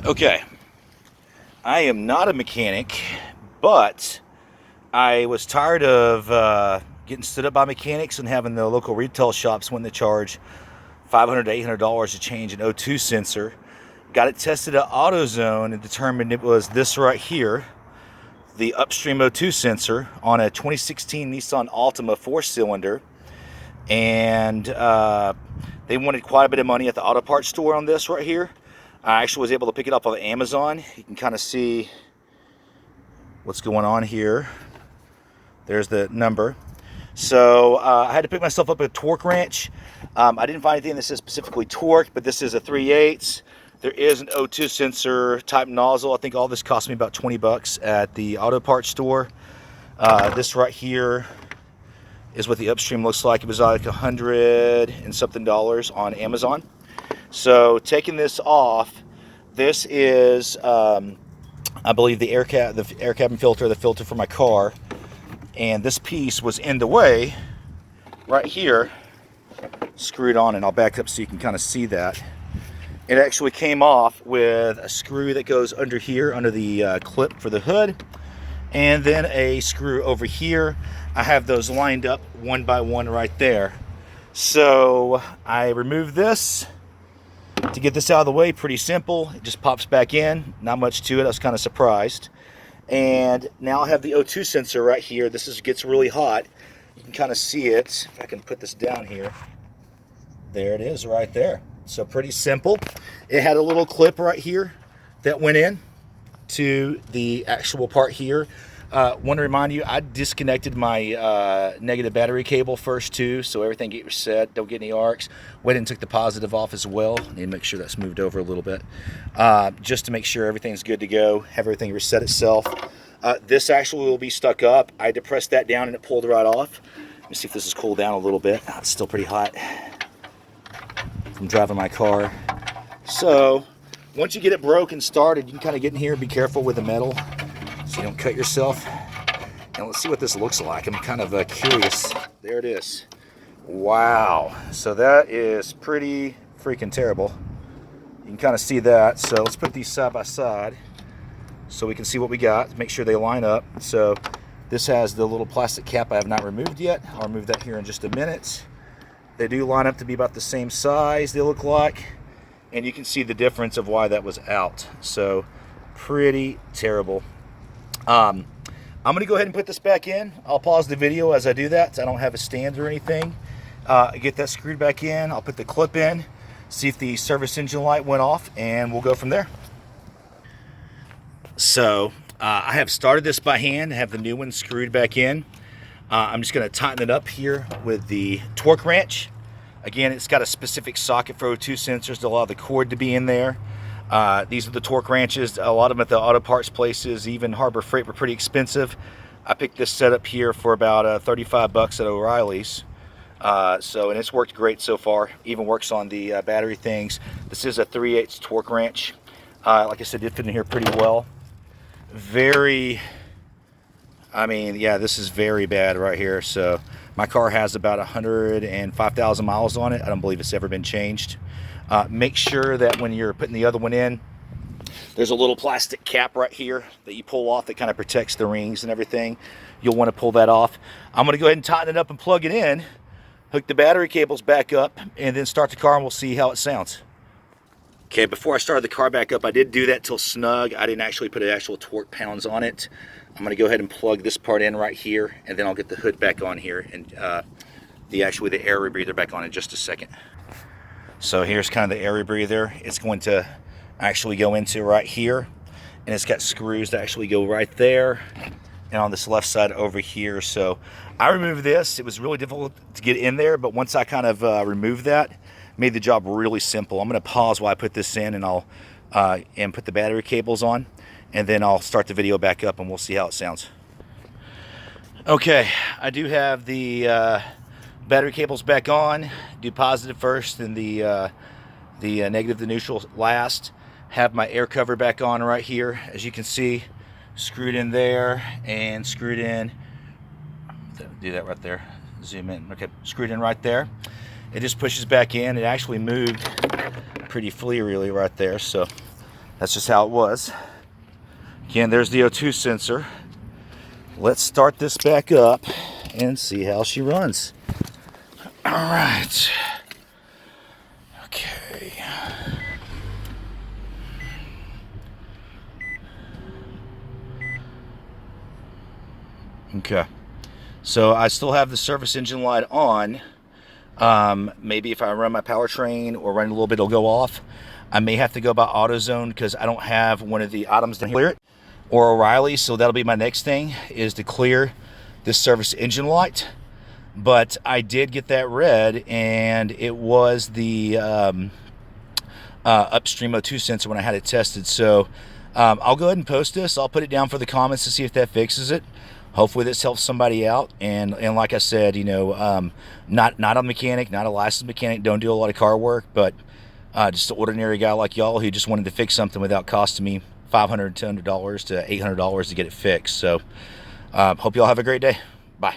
Okay, I am not a mechanic, but I was tired of getting stood up by mechanics and having the local retail shops when they charge $500 to $800 to change an O2 sensor. Got it tested at AutoZone and determined it was this right here, the Upsteam O2 sensor on a 2016 Nissan Altima 4-cylinder. And they wanted quite a bit of money at the auto parts store on this right here. I actually was able to pick it up on Amazon. You can kind of see what's going on here. There's the number. So I had to pick myself up a torque wrench. I didn't find anything that says specifically torque, but this is a 3/8. There is an O2 sensor type nozzle. I think all this cost me about 20 bucks at the auto parts store. This right here is what the Upsteam looks like. It was like $100 and something on Amazon. So taking this off, this is I believe the air cabin filter, the filter for my car, and this piece was in the way right here, screwed on, and I'll back up so you can kind of see that. It actually came off with a screw that goes under here, under the clip for the hood, and then a screw over here. I have those lined up one by one right there. So I removed this to get this out of the way. Pretty simple. It just pops back in. Not much to it. I was kind of surprised. And now I have the O2 sensor right here. This gets really hot. You can kind of see it. If I can put this down here. There it is right there. So pretty simple. It had a little clip right here that went in to the actual part here. Want to remind you, I disconnected my negative battery cable first too, so everything get reset, don't get any arcs. Went and took the positive off as well. Need to make sure that's moved over a little bit, just to make sure everything's good to go. Have everything reset itself. This actually will be stuck up. I depressed that down and it pulled right off. Let me see if this has cooled down a little bit. It's still pretty hot from driving my car. So once you get it broken started, you can kind of get in here and be careful with the metal so you don't cut yourself. And let's see what this looks like. I'm kind of curious. There it is. Wow. So that is pretty freaking terrible. You can kind of see that. So let's put these side by side so we can see what we got. Make sure they line up. So this has the little plastic cap I have not removed yet. I'll remove that here in just a minute. They do line up to be about the same size, they look like. And you can see the difference of why that was out. So pretty terrible. I'm going to go ahead and put this back in. I'll pause the video as I do that. I don't have a stand or anything. Get that screwed back in. I'll put the clip in, see if the service engine light went off, and we'll go from there. So I have started this by hand. I have the new one screwed back in. I'm just going to tighten it up here with the torque wrench. Again, it's got a specific socket for O2 sensors to allow the cord to be in there. These are the torque wrenches. A lot of them at the auto parts places, even Harbor Freight, were pretty expensive. I picked this setup here for about 35 bucks at O'Reilly's. And it's worked great so far. Even works on the battery things. This is a 3/8 torque wrench. Like I said, it fit in here pretty well. Yeah, this is very bad right here. So my car has about 105,000 miles on it. I don't believe it's ever been changed. Make sure that when you're putting the other one in, there's a little plastic cap right here that you pull off that kind of protects the rings and everything. You'll want to pull that off. I'm going to go ahead and tighten it up and plug it in, hook the battery cables back up, and then start the car and we'll see how it sounds. Okay, before I started the car back up, I did do that till snug. I didn't actually put actual torque pounds on it. I'm going to go ahead and plug this part in right here, and then I'll get the hood back on here and the air rebreather back on in just a second. So here's kind of the air rebreather. It's going to actually go into right here, and it's got screws that actually go right there and on this left side over here. So I removed this. It was really difficult to get in there, but once I kind of removed that, made the job really simple. I'm going to pause while I put this in, and I'll put the battery cables on, and then I'll start the video back up and we'll see how it sounds. Okay, I do have the battery cables back on. Do positive first, then the negative, the neutral last. Have my air cover back on right here, as you can see, screwed in there and screwed in. Do that right there. Zoom in. Okay, screwed in right there. It just pushes back in. It actually moved pretty freely right there. So That's just how it was. Again, there's the O2 sensor. Let's start this back up and see how she runs. All right. Okay. Okay. So I still have the service engine light on. Maybe if I run my powertrain or run a little bit, it'll go off. I may have to go by AutoZone because I don't have one of the items to clear it, or O'Reilly. So that'll be my next thing, is to clear this service engine light. But I did get that red, and it was the Upsteam O2 sensor when I had it tested. So I'll go ahead and post this. I'll put it down for the comments to see if that fixes it. Hopefully this helps somebody out. And like I said, you know, not a mechanic, not a licensed mechanic, don't do a lot of car work, but just an ordinary guy like y'all who just wanted to fix something without costing me $500 to $800 to get it fixed. So hope y'all have a great day. Bye.